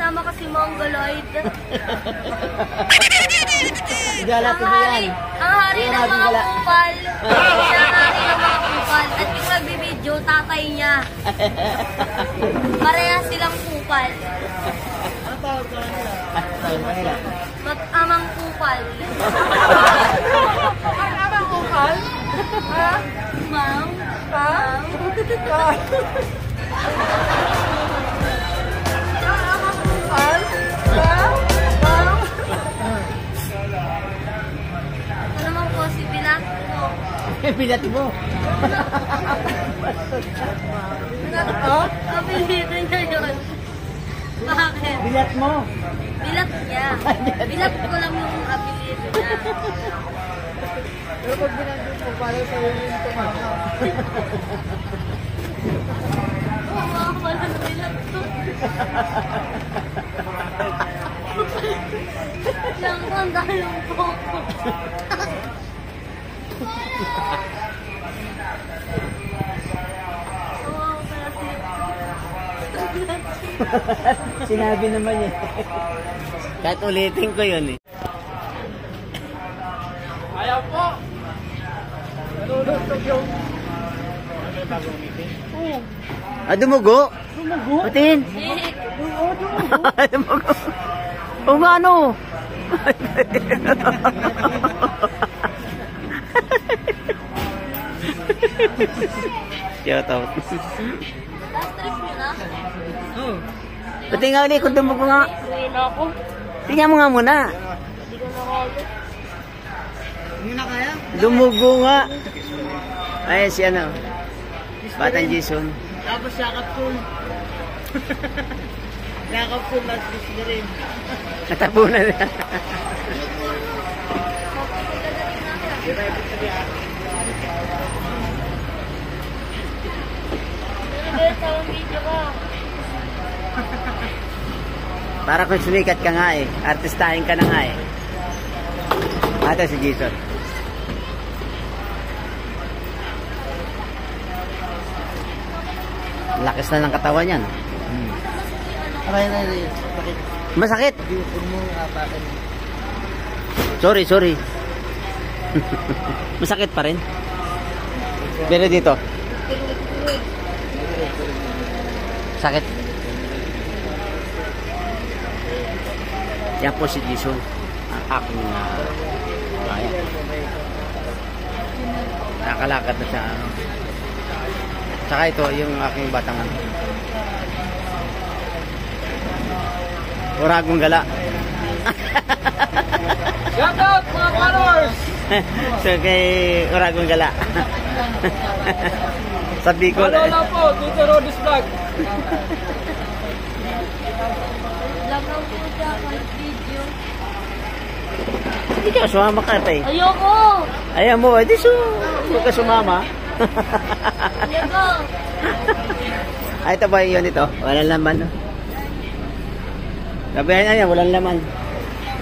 kasama kasi Mongoloid. Gala po yan. Ang hari ng mga kupal. Siya ang hari ng mga kupal. At yung nagbibideo, tatay niya. Parehas silang kupal. Ano tawag ka nila? Tawag ka nila? Mag-amang kupal. Mag-amang kupal? Ha? Ma'am? Ha? Mag-amang kupal? Ha? Ma'am? Ano naman po si Bilat mo? Bilat mo. Bilat ko? Apelido niya yun. Bakit? Bilat mo. Bilat niya. Bilat ko lang yung apelido niya. Pero pag binanggit mo, parang sa'yo yung tumama. Oo, mga wala na bilat ko. Lang ko, ang dahil yung poko. Sinabi naman niya. Kahit ulitin ko yun eh. Ayaw po! Nalulutog yung... Ah, dumugo? Dumugo? Patin? Dumugo? O nga ano? Shout out. Last trip nyo na? Oo. Pati nga ulit kung dumugo nga. Uwi na ako. Tingnan mo nga muna. Hindi ko na kaya. Hindi na kaya? Dumugo nga. Ay, si ano? Batang Jason. Tapos yakap pool. Yakap pool at gusto na rin. Natapunan na. Video ka. Para kung sumikat ka nga eh. Artistahin ka na nga eh. Ito si Jason. Lakas na ng katawan yan. Aray. Bakit? Masakit. Diupon mo apakan. Sorry. Masakit pa rin. Pero dito. Sakit. Yan po si Jason. Ang aking kaya. Nakakalakad na siya. Saka ito, yung aking batangan. Uragong gala. Shout out mga followers! So kay Uragong gala. Sa Bicol. Follow lang po, Tito Rodis Vlog. Vlog lang po siya kahit video. Hindi ka sumama ka tayo. Ayoko! Ayaw mo, di huwag ka sumama. Ayoko! Ay, ito ba yun ito? Walang laman. No? Sabihan na yan, walang laman.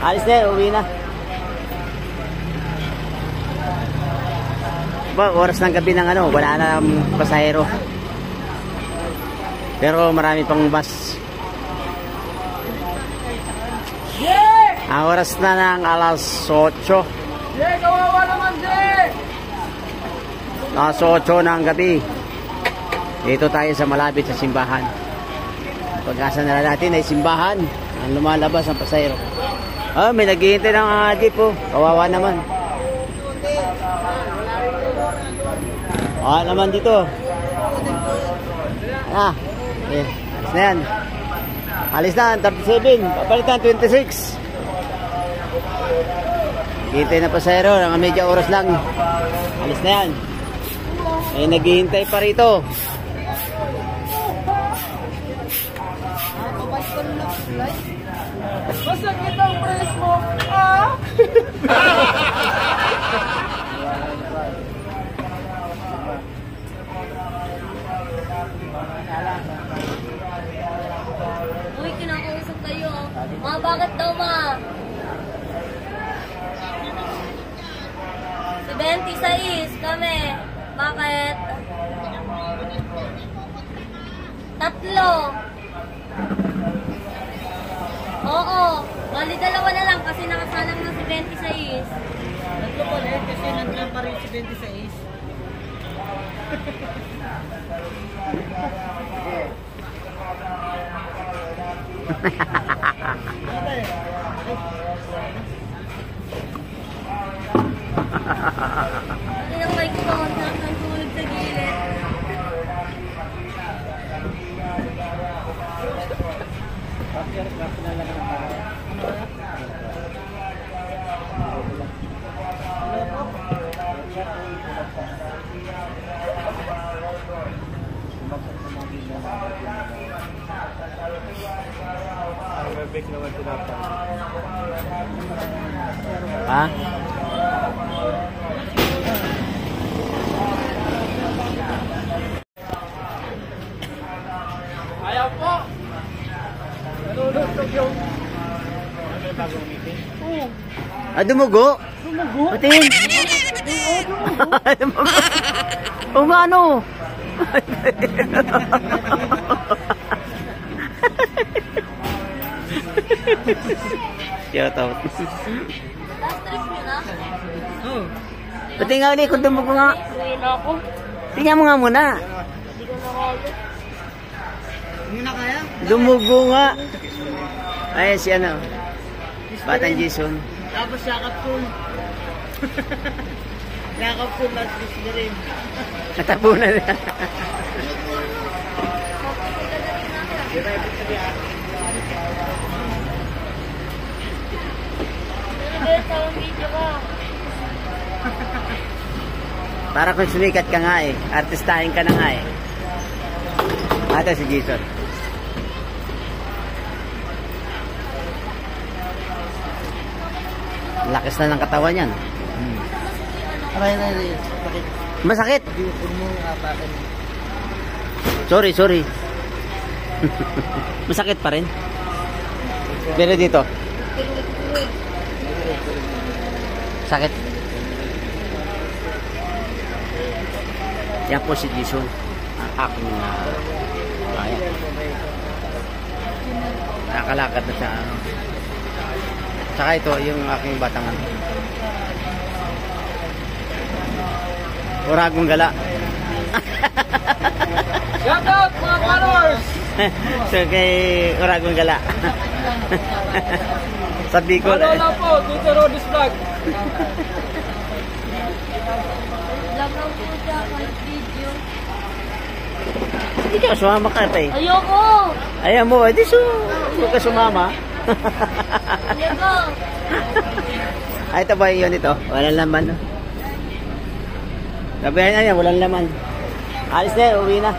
Alis na yan, uwi na. Ba, oras ng gabi ng ano, wala na pasahero. Pero marami pang bus. Yeah! Ang oras na ng alas 8. Yeah, kawawa naman din! Alas 8 ng gabi. Dito tayo sa malapit sa simbahan. Pag-asa na natin ay simbahan. Ang lumalabas ang pasahero. Ah, may naghihintay ng jeep po. Kawawa naman. Ah, naman dito. Ah, eh, alis na yan. Alis na, 37. Papalitan, 26. Hintay na pasahero. Ang medya oras lang. Alis na yan. Eh, naghihintay pa rito. Masakit ang press mo! Ah! Uy, kinakausap kayo. Ma, bakit daw ma? 76 kami. Bakit? 3. Oo. Bali, dalawa na lang kasi nakasalang na si 26. Tatlo pala eh, kasi nandiyan pa rin si 26. Ano yung mic ko? Nagtulog sa gilid. Ha? Ayaw po! Nalulutog yung... Ah, dumugo? Tumugo? Patingin. Dumugo. O nga, ano? Shout out. Last trip nyo na? Oo. Patingin nga ulit kung dumugo nga. Uwi na ako. Tingnan mo nga muna. Hindi ko na kaya. Hindi na kaya? Dumugo nga. Ay, si ano? Batang Jason. Tapos yakap pool. Yakap pool at fish na rin. Natapunan na. Pero sa video ka. Para kung sumikat ka nga eh. Artistahin ka na nga eh. Ito si Jason. Lakas na ng katawan yan. Aray. Bakit? Masakit. Diupon mo apakan. Sorry. Masakit pa rin. Pero dito. Sakit. Yan po si Jason. Ang aking ayan. Nakakalakad na siya. Saka ito, yung aking batangan. Uragong gala. Shout out mga followers! So kay Uragong gala. Sa Bicol. Follow lang po, Tito Rodis Vlog. Vlog lang po siya kahit video. Hindi ka sumama ka tay. Ayoko! Ayan mo, di huwag ka sumama. Ayoko! Ay, ito ba yun ito? Walang laman. No? Sabihan na yan, walang laman. Alis na yan, uwi na.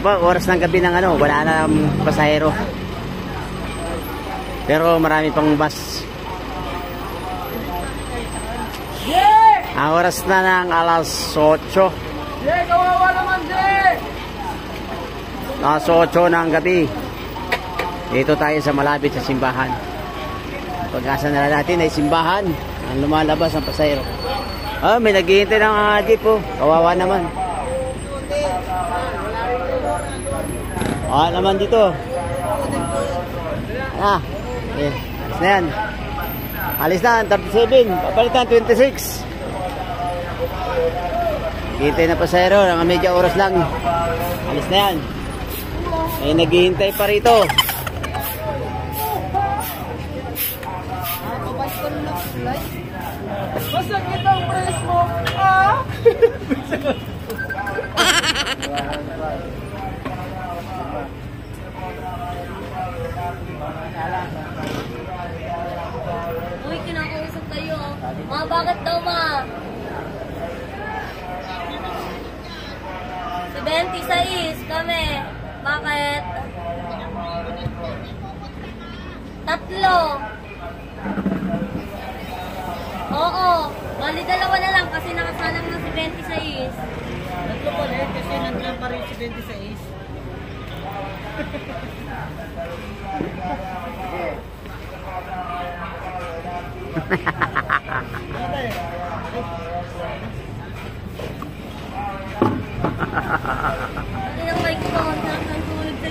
Ba, oras ng gabi ng ano, wala na pasahero. Pero marami pang bus. Yeah! Ang oras na ng alas 8. Yeah, kawawa naman din! Alas 8 ng gabi. Dito tayo sa malapit sa simbahan. Pag-asa na natin ay simbahan. Ang lumalabas ang pasahero. Ah, may naghihintay ng jeep po. Kawawa naman. Ah, naman dito. Ah, eh, alis na yan. Alis na, 37. Papalitan, 26. Hintay na pasahero. Ang medya oras lang. Alis na yan. Eh, naghihintay pa rito. Masakit ang press mo! Ah! Uy, kinakausap kayo. Ma, bakit daw ma? 76 kami. Bakit? 3. Oo. Bali, dalawa na lang kasi nakasalang na si 26. Tatlo pala eh, kasi nandiyan pa rin si 26. Ano yung mic ko? Nagtulog sa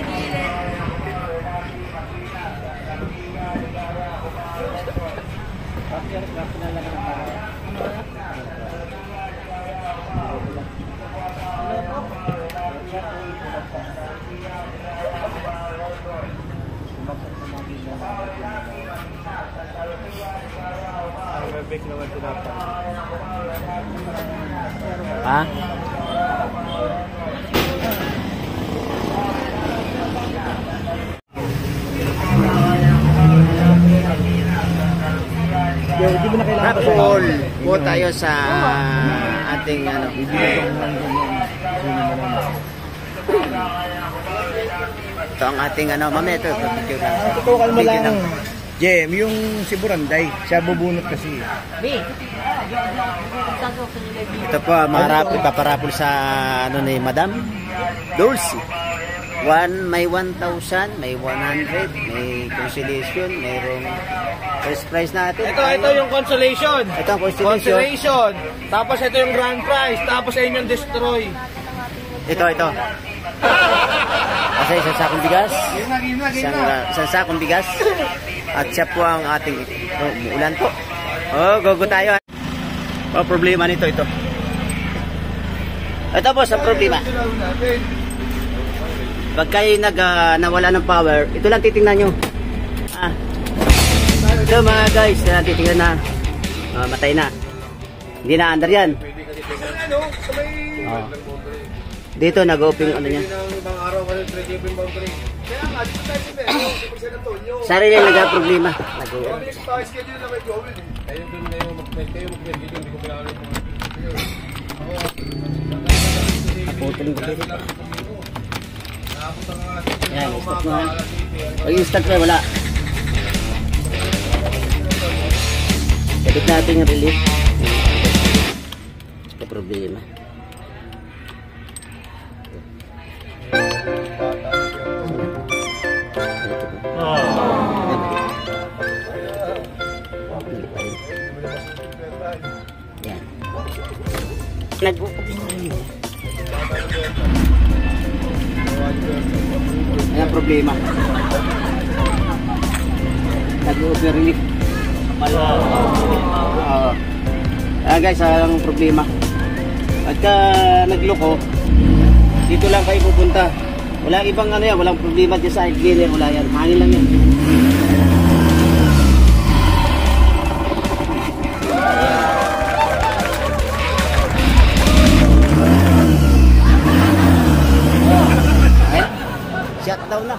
Ha? Hindi mo na kailangan Rapol po tayo sa ating ano. Ito ang ating ano, mamaya ito. Tutukan mo lang. Jem, yung si Buranday, siya bubunot kasi. Ito po, ipaparapol sa ano ni Madam Dulce. May 1,000, may 100, may consolation, mayroong first prize natin. Ito yung consolation. Ito ang consolation. Consolation. Tapos ito yung grand prize. Tapos ayun yung destroy. Ito. Kasi isang sakong bigas. Isang sakong bigas. At siya po ang ating ulan po. Gogo tayo. Problema nito ito. Ito po sa problema. Pag kayo nawala ng power, ito lang titingnan nyo. Ito mga guys, titingnan na. Matay na. Hindi na under yan. Dito nag-open ano niya. Sarili nag-problema. Naputol ko dito. Yan, start mo ha. Pag i-start mo, wala. Sabit natin yung relief. Ito problema. Yan. Ayan problema. Nag-overlift. Ayan guys, ang problema. Pagka nagloko, dito lang kayo pupunta. Wala ibang ano yan, walang problema dyan sa gear, wala yan. Hangin lang yan. Shutdown na.